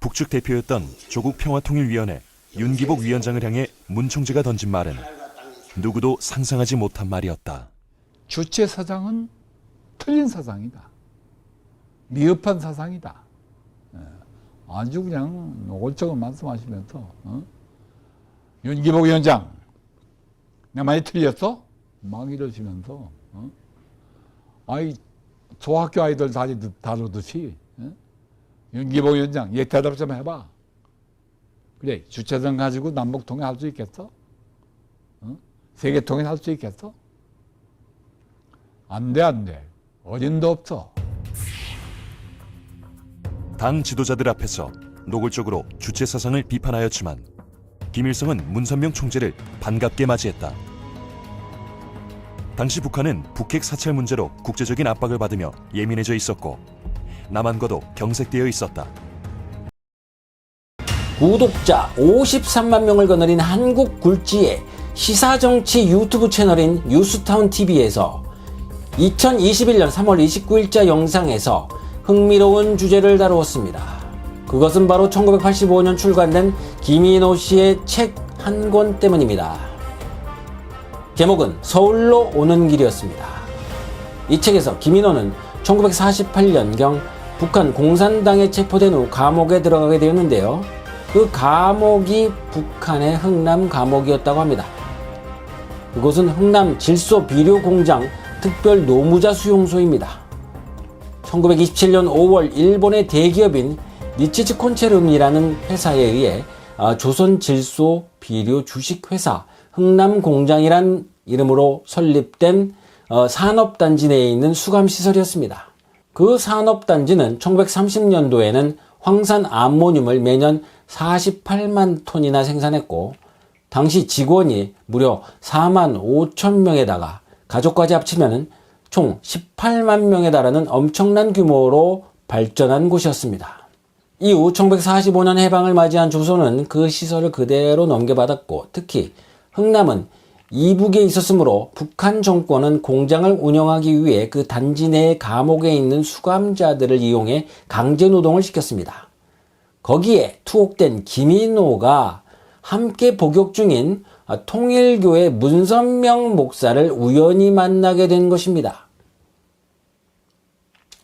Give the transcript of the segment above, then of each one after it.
북측 대표였던 조국평화통일위원회 윤기복 위원장을 향해 문 총재가 던진 말은 누구도 상상하지 못한 말이었다. 주체 사상은 틀린 사상이다. 미흡한 사상이다. 아주 그냥 노골적으로 말씀하시면서 윤기복 위원장 내가 많이 틀렸어? 막 이러시면서 아이 소학교 아이들 다루듯이 윤기복 위원장 얘 대답 좀 해봐. 그래 주체성 가지고 남북 통일할 수 있겠어? 세계 통일할 수 있겠어? 안 돼. 어림도 없어. 당 지도자들 앞에서 노골적으로 주체 사상을 비판하였지만 김일성은 문선명 총재를 반갑게 맞이했다. 당시 북한은 북핵 사찰 문제로 국제적인 압박을 받으며 예민해져 있었고 남한과도 경색되어 있었다. 구독자 53만 명을 거느린 한국 굴지의 시사정치 유튜브 채널인 뉴스타운TV에서 2021년 3월 29일자 영상에서 흥미로운 주제를 다루었습니다. 그것은 바로 1985년 출간된 김인호 씨의 책 한 권 때문입니다. 제목은 서울로 오는 길이었습니다. 이 책에서 김인호는 1948년경 북한 공산당에 체포된 후 감옥에 들어가게 되었는데요. 그 감옥이 북한의 흥남 감옥이었다고 합니다. 그곳은 흥남 질소 비료 공장 특별 노무자 수용소입니다. 1927년 5월 일본의 대기업인 니치츠 콘체lum이라는 회사에 의해 조선 질소 비료 주식회사 흥남공장이란 이름으로 설립된 산업단지 내에 있는 수감시설이었습니다. 그 산업단지는 1930년도에는 황산 암모늄을 매년 48만 톤이나 생산했고 당시 직원이 무려 4만 5천 명에다가 가족까지 합치면 총 18만 명에 달하는 엄청난 규모로 발전한 곳이었습니다. 이후 1945년 해방을 맞이한 조선은 그 시설을 그대로 넘겨받았고 특히 흥남은 이북에 있었으므로 북한 정권은 공장을 운영하기 위해 그 단지 내 감옥에 있는 수감자들을 이용해 강제노동을 시켰습니다. 거기에 투옥된 김인호가 함께 복역 중인 통일교의 문선명 목사를 우연히 만나게 된 것입니다.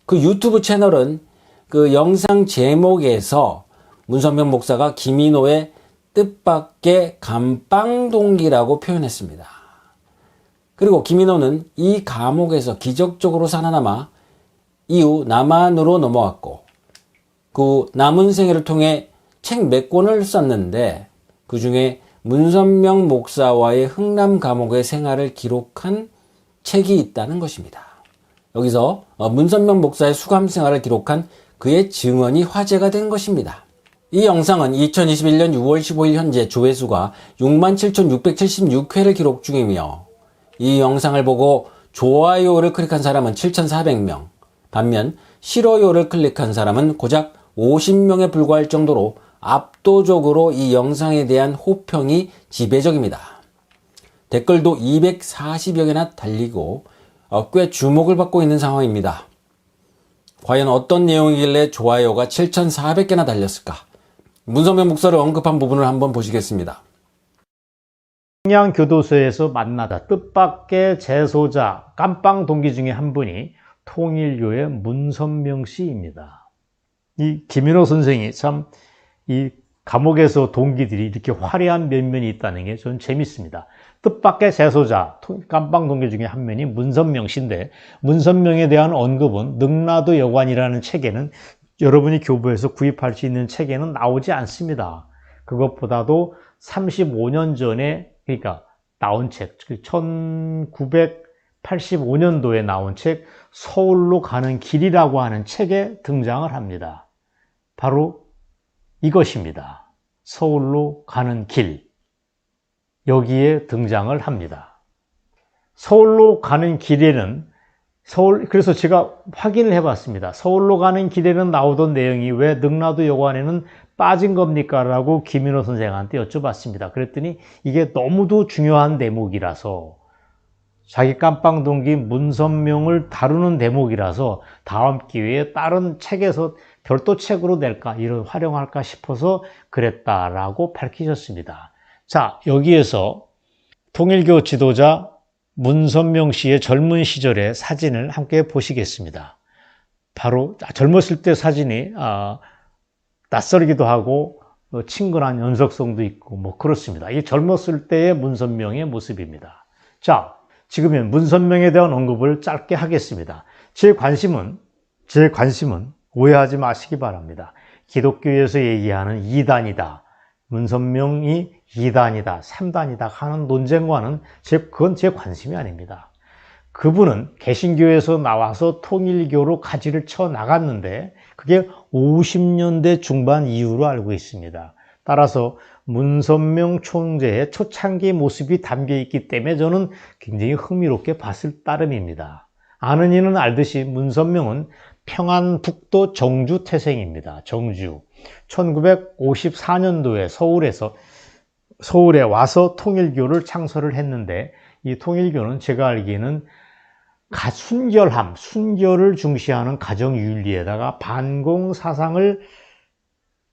그 유튜브 채널은 그 영상 제목에서 문선명 목사가 김인호의 뜻밖의 감방동기라고 표현했습니다. 그리고 김인호는 이 감옥에서 기적적으로 살아남아 이후 남한으로 넘어왔고 그 남은 생애를 통해 책 몇 권을 썼는데 그 중에 문선명 목사와의 흥남 감옥의 생활을 기록한 책이 있다는 것입니다. 여기서 문선명 목사의 수감 생활을 기록한 그의 증언이 화제가 된 것입니다. 이 영상은 2021년 6월 15일 현재 조회수가 67,676회를 기록 중이며 이 영상을 보고 좋아요를 클릭한 사람은 7,400명, 반면 싫어요를 클릭한 사람은 고작 50명에 불과할 정도로 압도적으로 이 영상에 대한 호평이 지배적입니다. 댓글도 240여 개나 달리고 꽤 주목을 받고 있는 상황입니다. 과연 어떤 내용이길래 좋아요가 7,400개나 달렸을까? 문선명 목사를 언급한 부분을 한번 보시겠습니다. 평양교도소에서 만나다 뜻밖의 재소자 깜빵 동기 중에 한 분이 통일교의 문선명 씨입니다. 이 김인호 선생이 참 이 감옥에서 동기들이 이렇게 화려한 면면이 있다는 게 저는 재밌습니다. 뜻밖의 재소자 깜빵 동기 중에 한 명이 문선명 씨인데 문선명에 대한 언급은 능라도 여관이라는 책에는 여러분이 교보에서 구입할 수 있는 책에는 나오지 않습니다. 그것보다도 35년 전에 그러니까 나온 책 1985년도에 나온 책 서울로 가는 길이라고 하는 책에 등장을 합니다. 바로 이것입니다. 서울로 가는 길. 여기에 등장을 합니다. 서울로 가는 길에는 그래서 제가 확인을 해봤습니다. 서울로 가는 길에는 나오던 내용이 왜 능라도 여관에는 빠진 겁니까? 라고 김인호 선생한테 여쭤봤습니다. 그랬더니 이게 너무도 중요한 대목이라서 자기 깜빵 동기 문선명을 다루는 대목이라서 다음 기회에 다른 책에서 별도 책으로 낼까, 이런 활용할까 싶어서 그랬다라고 밝히셨습니다. 자, 여기에서 통일교 지도자 문선명 씨의 젊은 시절의 사진을 함께 보시겠습니다. 바로 젊었을 때 사진이 낯설기도 하고 친근한 연속성도 있고 뭐 그렇습니다. 이 젊었을 때의 문선명의 모습입니다. 자, 지금은 문선명에 대한 언급을 짧게 하겠습니다. 제 관심은 오해하지 마시기 바랍니다. 기독교에서 얘기하는 2단이다. 문선명이 2단이다, 3단이다 하는 논쟁과는 그건 제 관심이 아닙니다. 그분은 개신교에서 나와서 통일교로 가지를 쳐 나갔는데 그게 50년대 중반 이후로 알고 있습니다. 따라서 문선명 총재의 초창기 모습이 담겨있기 때문에 저는 굉장히 흥미롭게 봤을 따름입니다. 아는 이는 알듯이 문선명은 평안북도 정주 태생입니다. 정주. 1954년도에 서울에 와서 통일교를 창설을 했는데 이 통일교는 제가 알기에는 순결을 중시하는 가정윤리에다가 반공 사상을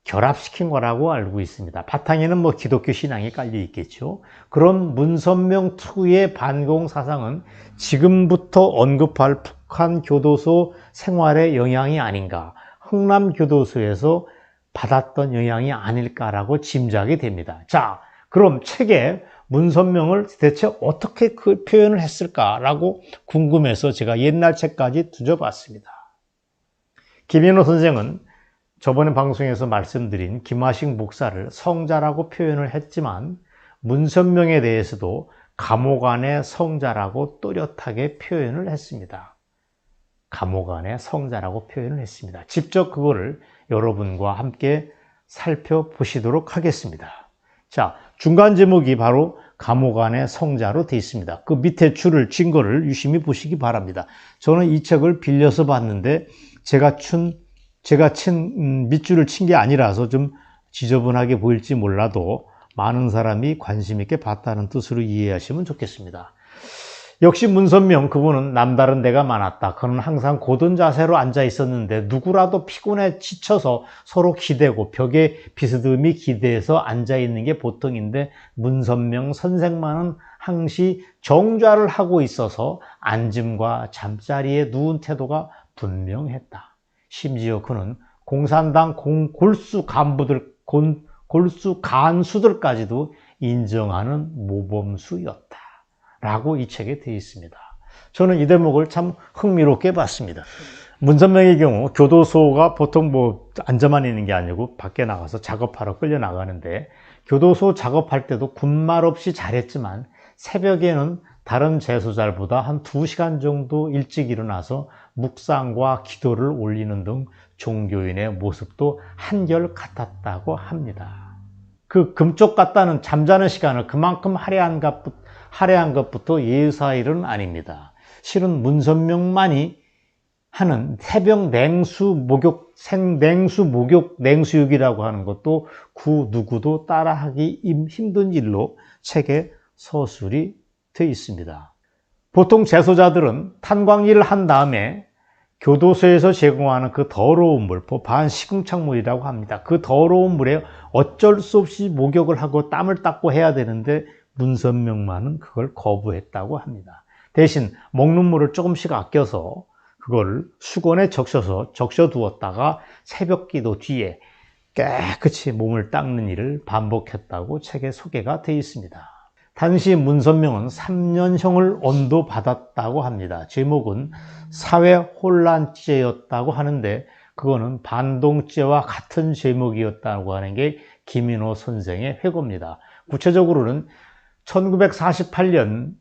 결합시킨 거라고 알고 있습니다. 바탕에는 뭐 기독교 신앙이 깔려 있겠죠. 그런 문선명 특유의 반공 사상은 지금부터 언급할 북한 교도소 생활의 영향이 아닌가, 흥남 교도소에서 받았던 영향이 아닐까라고 짐작이 됩니다. 자, 그럼 책에 문선명을 대체 어떻게 그 표현을 했을까라고 궁금해서 제가 옛날 책까지 뒤져봤습니다. 김인호 선생은 저번에 방송에서 말씀드린 김하식 목사를 성자라고 표현을 했지만 문선명에 대해서도 감옥 안의 성자라고 또렷하게 표현을 했습니다. 감옥 안의 성자라고 표현을 했습니다. 직접 그거를 여러분과 함께 살펴보시도록 하겠습니다. 자, 중간 제목이 바로 감옥 안의 성자로 되어 있습니다. 그 밑에 줄을 친 거를 유심히 보시기 바랍니다. 저는 이 책을 빌려서 봤는데 제가 친 밑줄을 친 게 아니라서 좀 지저분하게 보일지 몰라도 많은 사람이 관심 있게 봤다는 뜻으로 이해하시면 좋겠습니다. 역시 문선명, 그분은 남다른 데가 많았다. 그는 항상 고든 자세로 앉아 있었는데 누구라도 피곤해 지쳐서 서로 기대고 벽에 비스듬히 기대서 앉아 있는 게 보통인데 문선명 선생만은 항시 정좌를 하고 있어서 앉음과 잠자리에 누운 태도가 분명했다. 심지어 그는 공산당 골수 간수들까지도 인정하는 모범수였다. 라고 이 책에 되어 있습니다. 저는 이 대목을 참 흥미롭게 봤습니다. 문선명의 경우 교도소가 보통 뭐 앉아만 있는 게 아니고 밖에 나가서 작업하러 끌려 나가는데 교도소 작업할 때도 군말 없이 잘했지만 새벽에는 다른 재소자들보다 한 2시간 정도 일찍 일어나서 묵상과 기도를 올리는 등 종교인의 모습도 한결 같았다고 합니다. 그 금쪽 같다는 잠자는 시간을 그만큼 할애한 것부터 예사일은 아닙니다. 실은 문선명만이 하는 새벽 냉수육이라고 하는 것도 그 누구도 따라하기 힘든 일로 책에 서술이 되어 있습니다. 보통 재소자들은 탄광일을 한 다음에 교도소에서 제공하는 그 더러운 물, 반식응창물이라고 합니다. 그 더러운 물에 어쩔 수 없이 목욕을 하고 땀을 닦고 해야 되는데 문선명만은 그걸 거부했다고 합니다. 대신 먹는 물을 조금씩 아껴서 그걸 수건에 적셔두었다가 새벽기도 뒤에 깨끗이 몸을 닦는 일을 반복했다고 책에 소개가 되어 있습니다. 당시 문선명은 3년형을 언도받았다고 합니다. 제목은 사회혼란죄였다고 하는데 그거는 반동죄와 같은 제목이었다고 하는 게 김인호 선생의 회고입니다. 구체적으로는 1948년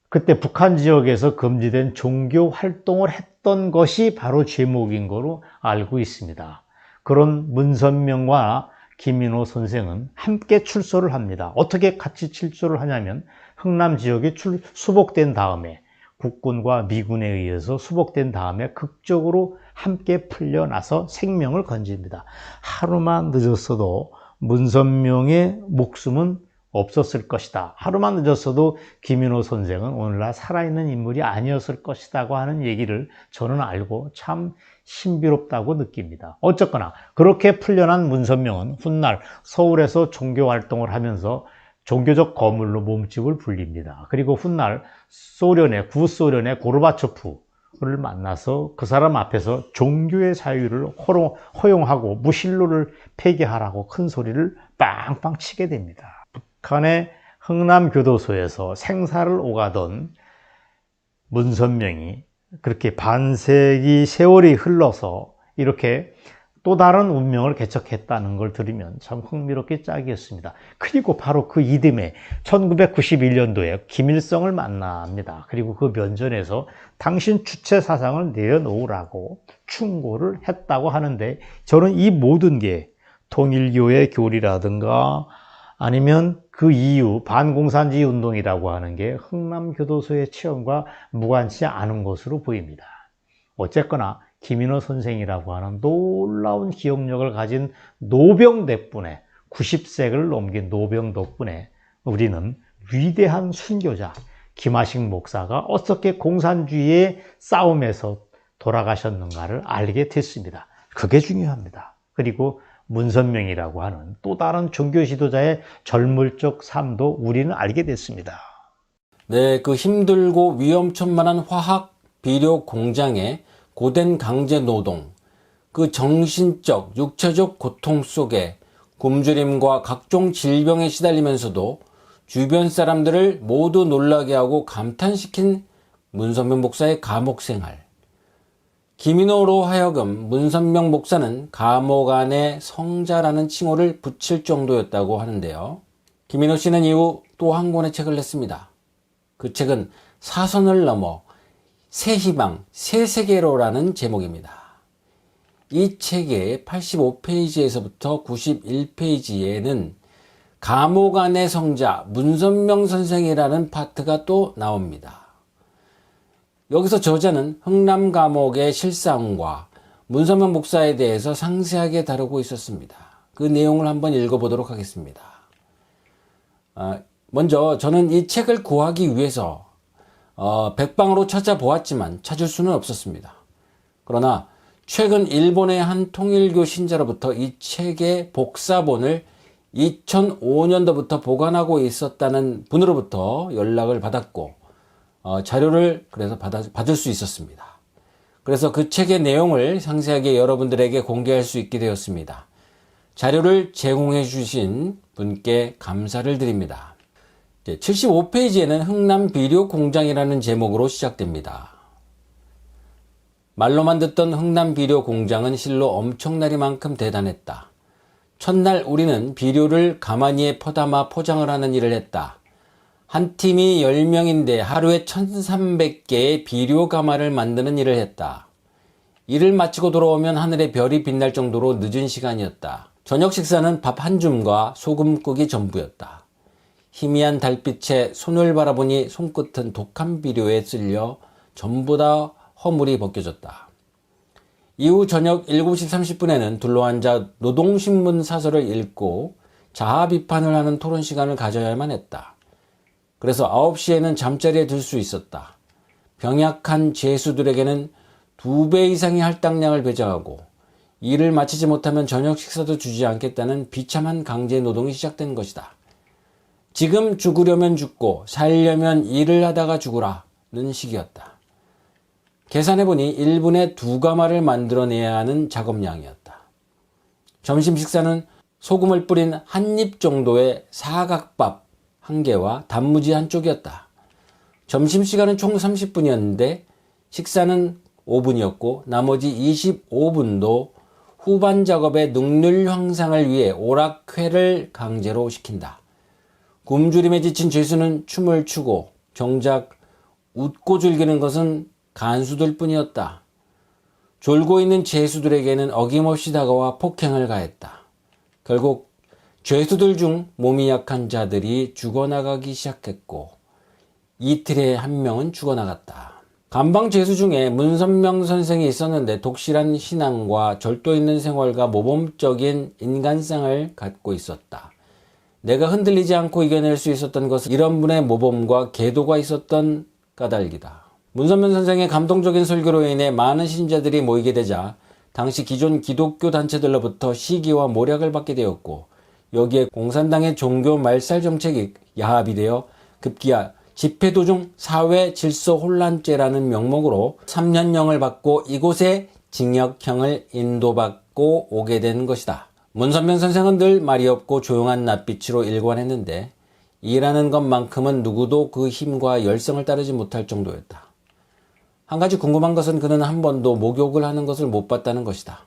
그때 북한 지역에서 금지된 종교 활동을 했던 것이 바로 제목인 거로 알고 있습니다. 그런 문선명과 김인호 선생은 함께 출소를 합니다. 어떻게 같이 출소를 하냐면 흥남 지역에 수복된 다음에 국군과 미군에 의해서 수복된 다음에 극적으로 함께 풀려나서 생명을 건집니다. 하루만 늦었어도 문선명의 목숨은 없었을 것이다. 하루만 늦었어도 김인호 선생은 오늘날 살아있는 인물이 아니었을 것이라고 하는 얘기를 저는 알고 참 신비롭다고 느낍니다. 어쨌거나 그렇게 풀려난 문선명은 훗날 서울에서 종교활동을 하면서 종교적 거물로 몸집을 불립니다. 그리고 훗날 구소련의 고르바초프를 만나서 그 사람 앞에서 종교의 자유를 허용하고 무신론을 폐기하라고 큰 소리를 빵빵 치게 됩니다. 북한의 흥남교도소에서 생사를 오가던 문선명이 그렇게 반세기 세월이 흘러서 이렇게 또 다른 운명을 개척했다는 걸 들으면 참 흥미롭게 짝이었습니다. 그리고 바로 그 이듬해 1991년도에 김일성을 만납니다. 그리고 그 면전에서 당신 주체 사상을 내려놓으라고 충고를 했다고 하는데, 저는 이 모든 게 통일교의 교리라든가 아니면 그 이후 반공산주의 운동이라고 하는 게 흥남교도소의 체험과 무관치 않은 것으로 보입니다. 어쨌거나 김인호 선생이라고 하는 놀라운 기억력을 가진 노병 덕분에, 90세를 넘긴 노병 덕분에 우리는 위대한 순교자 김하식 목사가 어떻게 공산주의의 싸움에서 돌아가셨는가를 알게 됐습니다. 그게 중요합니다. 그리고 문선명이라고 하는 또 다른 종교 지도자의 젊을 적 삶도 우리는 알게 됐습니다. 네, 그 힘들고 위험천만한 화학 비료 공장의 고된 강제 노동, 그 정신적, 육체적 고통 속에 굶주림과 각종 질병에 시달리면서도 주변 사람들을 모두 놀라게 하고 감탄시킨 문선명 목사의 감옥 생활. 김인호로 하여금 문선명 목사는 감옥 안의 성자라는 칭호를 붙일 정도였다고 하는데요. 김인호 씨는 이후 또 한 권의 책을 냈습니다. 그 책은 사선을 넘어 새 희망, 새 세계로라는 제목입니다. 이 책의 85페이지에서부터 91페이지에는 감옥 안의 성자 문선명 선생이라는 파트가 또 나옵니다. 여기서 저자는 흥남 감옥의 실상과 문선명 목사에 대해서 상세하게 다루고 있었습니다. 그 내용을 한번 읽어보도록 하겠습니다. 먼저 저는 이 책을 구하기 위해서 백방으로 찾아보았지만 찾을 수는 없었습니다. 그러나 최근 일본의 한 통일교 신자로부터 이 책의 복사본을 2005년도부터 보관하고 있었다는 분으로부터 연락을 받았고 자료를 그래서 받을 수 있었습니다. 그래서 그 책의 내용을 상세하게 여러분들에게 공개할 수 있게 되었습니다. 자료를 제공해 주신 분께 감사를 드립니다. 75페이지에는 흥남 비료 공장이라는 제목으로 시작됩니다. 말로만 듣던 흥남 비료 공장은 실로 엄청나리만큼 대단했다. 첫날 우리는 비료를 가마니에 퍼담아 포장을 하는 일을 했다. 한 팀이 10명인데 하루에 1300개의 비료 가마를 만드는 일을 했다. 일을 마치고 돌아오면 하늘에 별이 빛날 정도로 늦은 시간이었다. 저녁 식사는 밥 한 줌과 소금국이 전부였다. 희미한 달빛에 손을 바라보니 손끝은 독한 비료에 쓸려 전부 다 허물이 벗겨졌다. 이후 저녁 7시 30분에는 둘러앉아 노동신문 사설을 읽고 자아 비판을 하는 토론 시간을 가져야만 했다. 그래서 9시에는 잠자리에 들 수 있었다. 병약한 죄수들에게는 2배 이상의 할당량을 배정하고 일을 마치지 못하면 저녁 식사도 주지 않겠다는 비참한 강제 노동이 시작된 것이다. 지금 죽으려면 죽고 살려면 일을 하다가 죽으라는 식이었다. 계산해보니 1분에 2가마를 만들어내야 하는 작업량이었다. 점심 식사는 소금을 뿌린 한 입 정도의 사각밥 1개와 단무지 한쪽이었다. 점심시간은 총 30분이었는데 식사는 5분이었고 나머지 25분도 후반 작업의 능률 향상을 위해 오락회를 강제로 시킨다. 굶주림에 지친 죄수는 춤을 추고 정작 웃고 즐기는 것은 간수들 뿐이었다. 졸고 있는 죄수들에게는 어김없이 다가와 폭행을 가했다. 결국 죄수들 중 몸이 약한 자들이 죽어나가기 시작했고 이틀에 1명은 죽어나갔다. 감방 죄수 중에 문선명 선생이 있었는데 독실한 신앙과 절도 있는 생활과 모범적인 인간성을 갖고 있었다. 내가 흔들리지 않고 이겨낼 수 있었던 것은 이런 분의 모범과 계도가 있었던 까닭이다. 문선명 선생의 감동적인 설교로 인해 많은 신자들이 모이게 되자 당시 기존 기독교 단체들로부터 시기와 모략을 받게 되었고, 여기에 공산당의 종교 말살 정책이 야합이 되어 급기야 집회도중 사회 질서 혼란죄라는 명목으로 3년형을 받고 이곳에 징역형을 인도받고 오게 된 것이다. 문선명 선생은 늘 말이 없고 조용한 낯빛으로 일관했는데 일하는 것만큼은 누구도 그 힘과 열성을 따르지 못할 정도였다. 한 가지 궁금한 것은 그는 한 번도 목욕을 하는 것을 못 봤다는 것이다.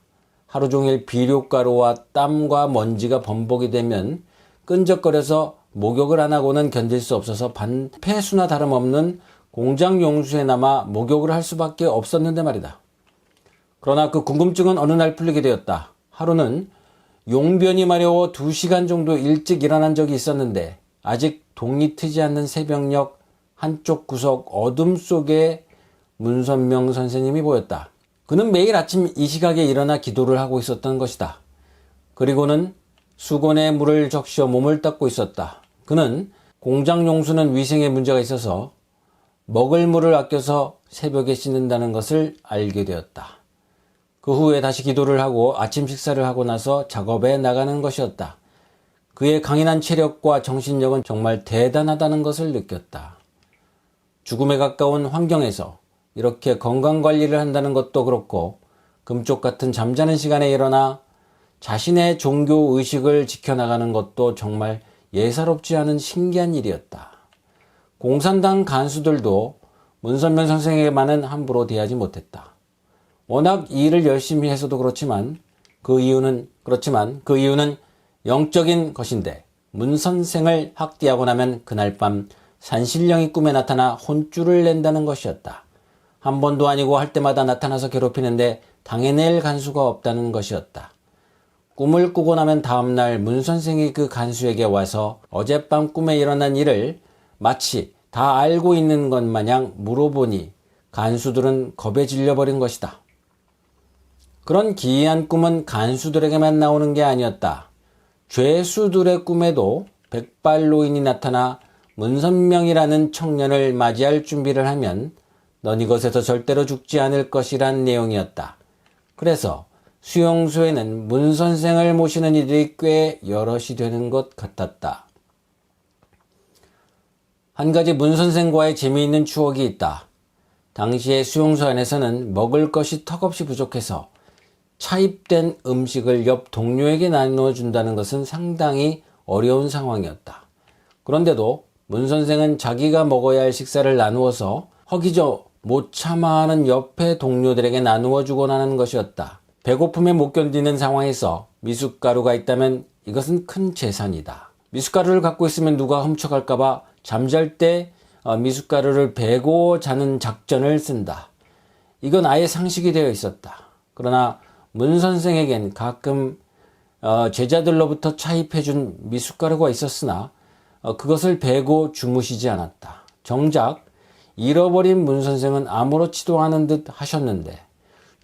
하루 종일 비료가루와 땀과 먼지가 범벅이 되면 끈적거려서 목욕을 안 하고는 견딜 수 없어서 반폐수나 다름없는 공장 용수에 남아 목욕을 할 수밖에 없었는데 말이다. 그러나 그 궁금증은 어느 날 풀리게 되었다. 하루는 용변이 마려워 2시간 정도 일찍 일어난 적이 있었는데 아직 동이 트지 않는 새벽녘 한쪽 구석 어둠 속에 문선명 선생님이 보였다. 그는 매일 아침 이 시각에 일어나 기도를 하고 있었던 것이다. 그리고는 수건에 물을 적셔 몸을 닦고 있었다. 그는 공장 용수는 위생에 문제가 있어서 먹을 물을 아껴서 새벽에 씻는다는 것을 알게 되었다. 그 후에 다시 기도를 하고 아침 식사를 하고 나서 작업에 나가는 것이었다. 그의 강인한 체력과 정신력은 정말 대단하다는 것을 느꼈다. 죽음에 가까운 환경에서 이렇게 건강관리를 한다는 것도 그렇고 금쪽 같은 잠자는 시간에 일어나 자신의 종교의식을 지켜나가는 것도 정말 예사롭지 않은 신기한 일이었다. 공산당 간수들도 문선명 선생에게만은 함부로 대하지 못했다. 워낙 이 일을 열심히 해서도 그렇지만 그 이유는 영적인 것인데 문 선생을 학대하고 나면 그날 밤 산신령이 꿈에 나타나 혼쭐을 낸다는 것이었다. 한 번도 아니고 할 때마다 나타나서 괴롭히는데 당해낼 간수가 없다는 것이었다. 꿈을 꾸고 나면 다음날 문 선생이 그 간수에게 와서 어젯밤 꿈에 일어난 일을 마치 다 알고 있는 것 마냥 물어보니 간수들은 겁에 질려버린 것이다. 그런 기이한 꿈은 간수들에게만 나오는 게 아니었다. 죄수들의 꿈에도 백발노인이 나타나 문선명이라는 청년을 맞이할 준비를 하면 넌 이것에서 절대로 죽지 않을 것이란 내용이었다. 그래서 수용소에는 문 선생을 모시는 이들이 꽤 여럿이 되는 것 같았다. 한 가지 문 선생과의 재미있는 추억이 있다. 당시에 수용소 안에서는 먹을 것이 턱없이 부족해서 차입된 음식을 옆 동료에게 나눠준다는 것은 상당히 어려운 상황이었다. 그런데도 문 선생은 자기가 먹어야 할 식사를 나누어서 허기져 못 참아하는 옆의 동료들에게 나누어 주곤 하는 것이었다. 배고픔에 못 견디는 상황에서 미숫가루가 있다면 이것은 큰 재산이다. 미숫가루를 갖고 있으면 누가 훔쳐갈까봐 잠잘 때 미숫가루를 베고 자는 작전을 쓴다. 이건 아예 상식이 되어 있었다. 그러나 문 선생에겐 가끔 제자들로부터 차입해준 미숫가루가 있었으나 그것을 베고 주무시지 않았다. 정작 잃어버린 문 선생은 아무렇지도 않은 듯 하셨는데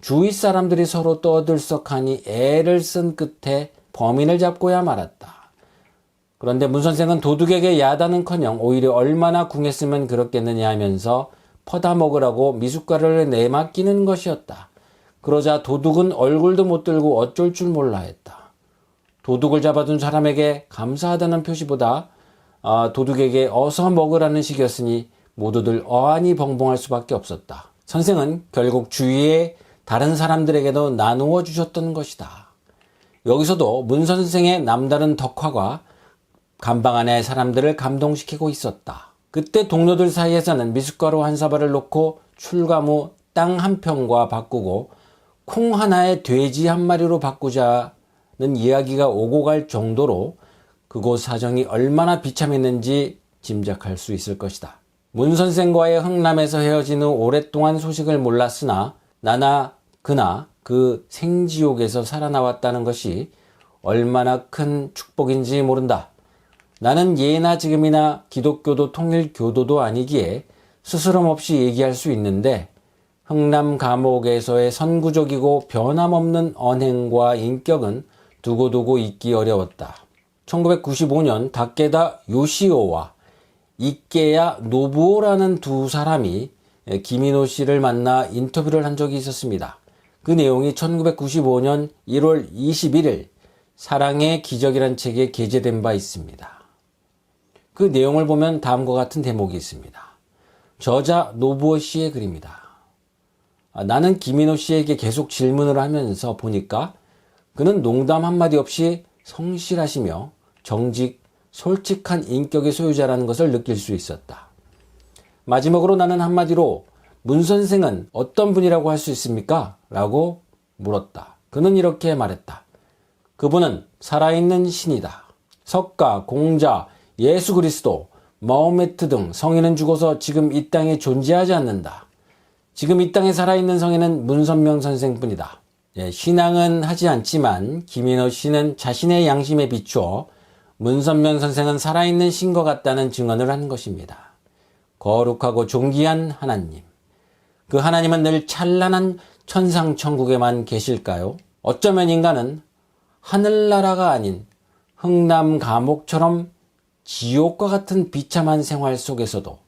주위 사람들이 서로 떠들썩하니 애를 쓴 끝에 범인을 잡고야 말았다. 그런데 문 선생은 도둑에게 야단은커녕 오히려 얼마나 궁했으면 그렇겠느냐 하면서 퍼다 먹으라고 미숫가루를 내맡기는 것이었다. 그러자 도둑은 얼굴도 못 들고 어쩔 줄 몰라 했다. 도둑을 잡아둔 사람에게 감사하다는 표시보다 도둑에게 어서 먹으라는 식이었으니 모두들 어안이 벙벙할 수밖에 없었다. 선생은 결국 주위의 다른 사람들에게도 나누어 주셨던 것이다. 여기서도 문 선생의 남다른 덕화가 감방 안의 사람들을 감동시키고 있었다. 그때 동료들 사이에서는 미숫가루 한 사발을 놓고 출감 후 땅 한 평과 바꾸고 콩 하나에 돼지 한 마리로 바꾸자는 이야기가 오고 갈 정도로 그곳 사정이 얼마나 비참했는지 짐작할 수 있을 것이다. 문 선생과의 흥남에서 헤어진 후 오랫동안 소식을 몰랐으나 나나 그나 그 생지옥에서 살아나왔다는 것이 얼마나 큰 축복인지 모른다. 나는 예나 지금이나 기독교도 통일교도도 아니기에 스스럼 없이 얘기할 수 있는데 흥남 감옥에서의 선구적이고 변함없는 언행과 인격은 두고두고 잊기 어려웠다. 1995년 다케다 요시오와 이케야 노부오라는 두 사람이 김인호 씨를 만나 인터뷰를 한 적이 있었습니다. 그 내용이 1995년 1월 21일 사랑의 기적이란 책에 게재된 바 있습니다. 그 내용을 보면 다음과 같은 대목이 있습니다. 저자 노부어 씨의 글입니다. 나는 김인호 씨에게 계속 질문을 하면서 보니까 그는 농담 한마디 없이 성실하시며 정직, 솔직한 인격의 소유자라는 것을 느낄 수 있었다. 마지막으로 나는 한마디로 문 선생은 어떤 분이라고 할 수 있습니까? 라고 물었다. 그는 이렇게 말했다. 그분은 살아있는 신이다. 석가, 공자, 예수 그리스도, 마호메트 등 성인은 죽어서 지금 이 땅에 존재하지 않는다. 지금 이 땅에 살아있는 성인은 문선명 선생뿐이다. 신앙은 하지 않지만 김인호 씨는 자신의 양심에 비추어 문선명 선생은 살아있는 신과 같다는 증언을 한 것입니다. 거룩하고 존귀한 하나님. 그 하나님은 늘 찬란한 천상천국에만 계실까요? 어쩌면 인간은 하늘나라가 아닌 흥남 감옥처럼 지옥과 같은 비참한 생활 속에서도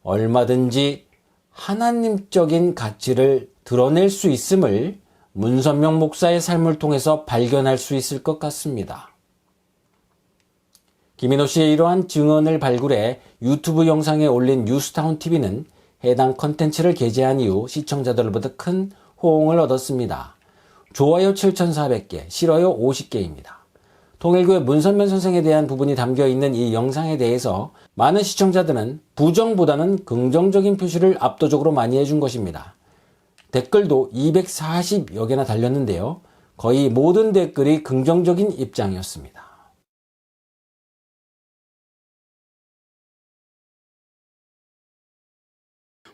얼마든지 하나님적인 가치를 드러낼 수 있음을 문선명 목사의 삶을 통해서 발견할 수 있을 것 같습니다. 김인호 씨의 이러한 증언을 발굴해 유튜브 영상에 올린 뉴스타운TV는 해당 컨텐츠를 게재한 이후 시청자들로부터 큰 호응을 얻었습니다. 좋아요 7,400개, 싫어요 50개입니다. 통일교회 문선명 선생에 대한 부분이 담겨있는 이 영상에 대해서 많은 시청자들은 부정보다는 긍정적인 표시를 압도적으로 많이 해준 것입니다. 댓글도 240여 개나 달렸는데요. 거의 모든 댓글이 긍정적인 입장이었습니다.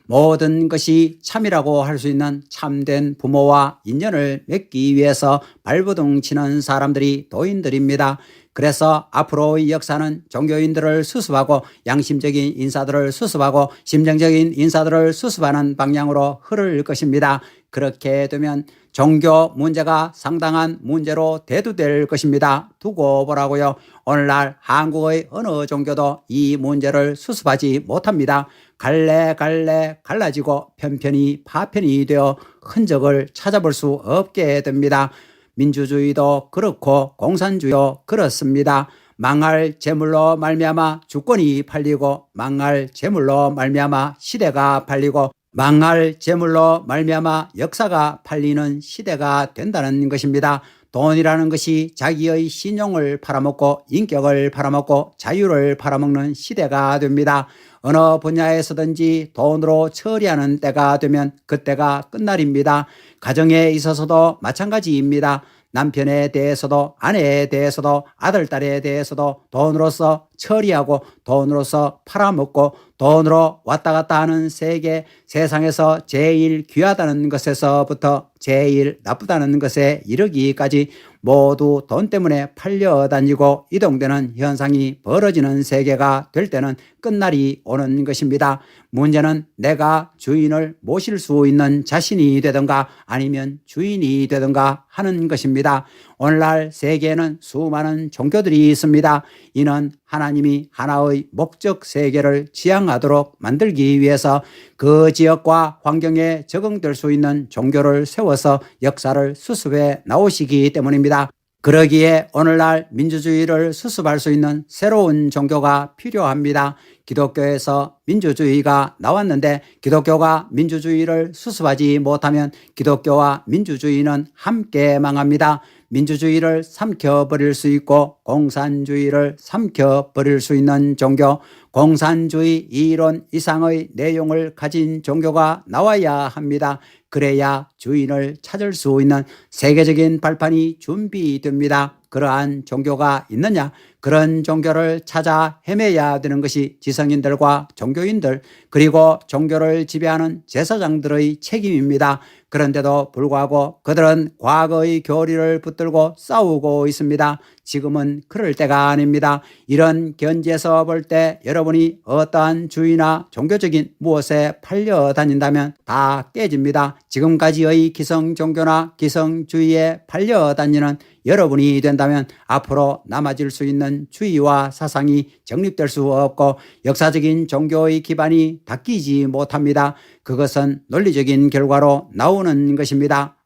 모든 것이 참이라고 할 수 있는 참된 부모와 인연을 맺기 위해서 발버둥 치는 사람들이 도인들입니다. 그래서 앞으로의 역사는 종교인들을 수습하고 양심적인 인사들을 수습하고 심정적인 인사들을 수습하는 방향으로 흐를 것입니다. 그렇게 되면 종교 문제가 상당한 문제로 대두될 것입니다. 두고 보라고요. 오늘날 한국의 어느 종교도 이 문제를 수습하지 못합니다. 갈래갈래 갈라지고 편편이 파편이 되어 흔적을 찾아볼 수 없게 됩니다. 민주주의도 그렇고 공산주의도 그렇습니다. 망할 재물로 말미암아 주권이 팔리고 망할 재물로 말미암아 시대가 팔리고 망할 재물로 말미암아 역사가 팔리는 시대가 된다는 것입니다. 돈이라는 것이 자기의 신용을 팔아먹고 인격을 팔아먹고 자유를 팔아먹는 시대가 됩니다. 어느 분야에서든지 돈으로 처리하는 때가 되면 그때가 끝날입니다. 가정에 있어서도 마찬가지입니다. 남편에 대해서도 아내에 대해서도 아들, 딸에 대해서도 돈으로서 처리하고 돈으로서 팔아먹고 돈으로 왔다 갔다 하는 세계, 세상에서 제일 귀하다는 것에서부터 제일 나쁘다는 것에 이르기까지 모두 돈 때문에 팔려다니고 이동되는 현상이 벌어지는 세계가 될 때는 끝날이 오는 것입니다. 문제는 내가 주인을 모실 수 있는 자신이 되든가 아니면 주인이 되든가 하는 것입니다. 오늘날 세계에는 수많은 종교들이 있습니다. 이는 하나님이 하나의 목적 세계를 지향하도록 만들기 위해서 그 지역과 환경에 적응될 수 있는 종교를 세워서 역사를 수습해 나오시기 때문입니다. 그러기에 오늘날 민주주의를 수습할 수 있는 새로운 종교가 필요합니다. 기독교에서 민주주의가 나왔는데 기독교가 민주주의를 수습하지 못하면 기독교와 민주주의는 함께 망합니다. 민주주의를 삼켜버릴 수 있고 공산주의를 삼켜버릴 수 있는 종교, 공산주의 이론 이상의 내용을 가진 종교가 나와야 합니다. 그래야 주인을 찾을 수 있는 세계적인 발판이 준비됩니다. 그러한 종교가 있느냐? 그런 종교를 찾아 헤매야 되는 것이 지성인들과 종교인들 그리고 종교를 지배하는 제사장들의 책임입니다. 그런데도 불구하고 그들은 과거의 교리를 붙들고 싸우고 있습니다. 지금은 그럴 때가 아닙니다. 이런 견지에서 볼 때 여러분이 어떠한 주의나 종교적인 무엇에 팔려 다닌다면 다 깨집니다. 지금까지의 기성 종교나 기성주의에 팔려 다니는 여러분이 된다. 않는다면 앞으로 남아질 수 있는 주의와 사상이 정립될 수 없고 역사적인 종교의 기반이 닦이지 못합니다. 그것은 논리적인 결과로 나오는 것입니다.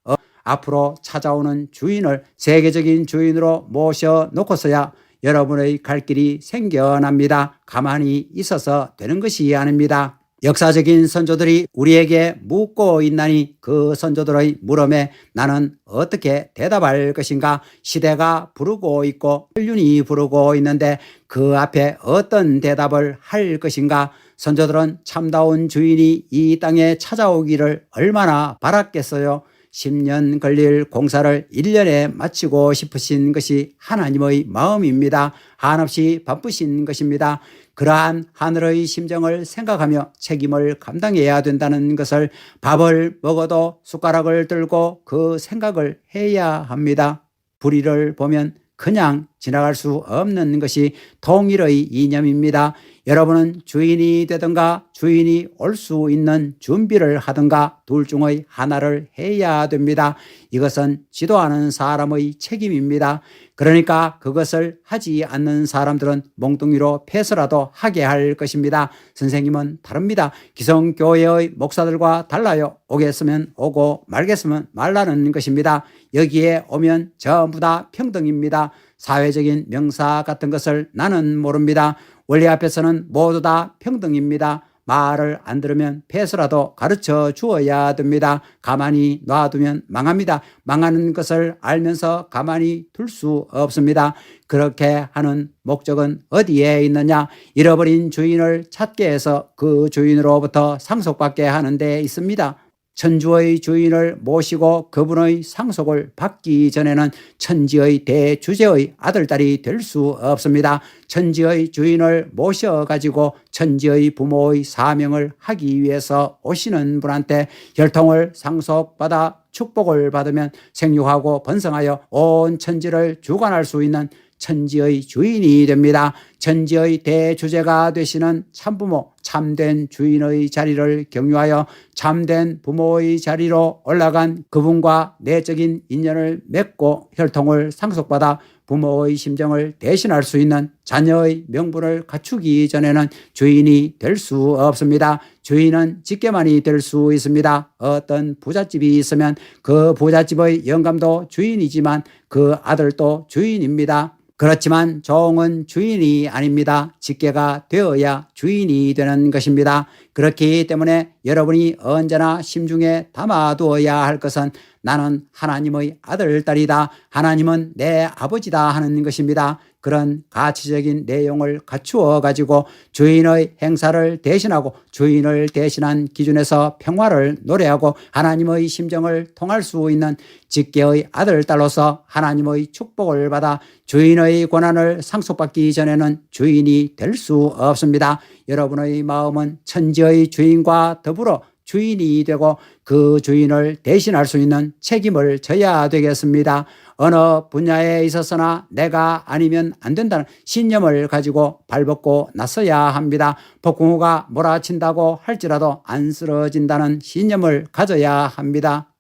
앞으로 찾아오는 주인을 세계적인 주인으로 모셔놓고서야 여러분의 갈 길이 생겨납니다. 가만히 있어서 되는 것이 아닙니다. 역사적인 선조들이 우리에게 묻고 있나니 그 선조들의 물음에 나는 어떻게 대답할 것인가? 시대가 부르고 있고 혈륜이 부르고 있는데 그 앞에 어떤 대답을 할 것인가? 선조들은 참다운 주인이 이 땅에 찾아오기를 얼마나 바랐겠어요. 10년 걸릴 공사를 1년에 마치고 싶으신 것이 하나님의 마음입니다. 한없이 바쁘신 것입니다. 그러한 하늘의 심정을 생각하며 책임을 감당해야 된다는 것을 밥을 먹어도 숟가락을 들고 그 생각을 해야 합니다. 불의를 보면 그냥 지나갈 수 없는 것이 통일의 이념입니다. 여러분은 주인이 되든가 주인이 올 수 있는 준비를 하든가 둘 중의 하나를 해야 됩니다. 이것은 지도하는 사람의 책임입니다. 그러니까 그것을 하지 않는 사람들은 몽둥이로 패서라도 하게 할 것입니다. 선생님은 다릅니다. 기성교회의 목사들과 달라요. 오겠으면 오고 말겠으면 말라는 것입니다. 여기에 오면 전부 다 평등입니다. 사회적인 명사 같은 것을 나는 모릅니다. 원리 앞에서는 모두 다 평등입니다. 말을 안 들으면 패서라도 가르쳐 주어야 됩니다. 가만히 놔두면 망합니다. 망하는 것을 알면서 가만히 둘 수 없습니다. 그렇게 하는 목적은 어디에 있느냐? 잃어버린 주인을 찾게 해서 그 주인으로부터 상속받게 하는 데 있습니다. 천주의 주인을 모시고 그분의 상속을 받기 전에는 천지의 대주제의 아들딸이 될 수 없습니다. 천지의 주인을 모셔가지고 천지의 부모의 사명을 하기 위해서 오시는 분한테 혈통을 상속받아 축복을 받으면 생육하고 번성하여 온 천지를 주관할 수 있는 천지의 주인이 됩니다. 천지의 대주제가 되시는 참부모, 참된 주인의 자리를 경유하여 참된 부모의 자리로 올라간 그분과 내적인 인연을 맺고 혈통을 상속받아 부모의 심정을 대신할 수 있는 자녀의 명분을 갖추기 전에는 주인이 될 수 없습니다. 주인은 직계만이 될 수 있습니다. 어떤 부잣집이 있으면 그 부잣집의 영감도 주인이지만 그 아들도 주인입니다. 그렇지만 종은 주인이 아닙니다. 직계가 되어야 주인이 되는 것입니다. 그렇기 때문에 여러분이 언제나 심중에 담아두어야 할 것은 나는 하나님의 아들, 딸이다. 하나님은 내 아버지다 하는 것입니다. 그런 가치적인 내용을 갖추어 가지고 주인의 행사를 대신하고 주인을 대신한 기준에서 평화를 노래하고 하나님의 심정을 통할 수 있는 직계의 아들, 딸로서 하나님의 축복을 받아 주인의 권한을 상속받기 전에는 주인이 될 수 없습니다. 여러분의 마음은 천지의 주인과 더불어 주인이 되고 그 주인을 대신할 수 있는 책임을 져야 되겠습니다. 어느 분야에 있어서나 내가 아니면 안 된다는 신념을 가지고 발벗고 나서야 합니다. 폭풍우가 몰아친다고 할지라도 안 쓰러진다는 신념을 가져야 합니다.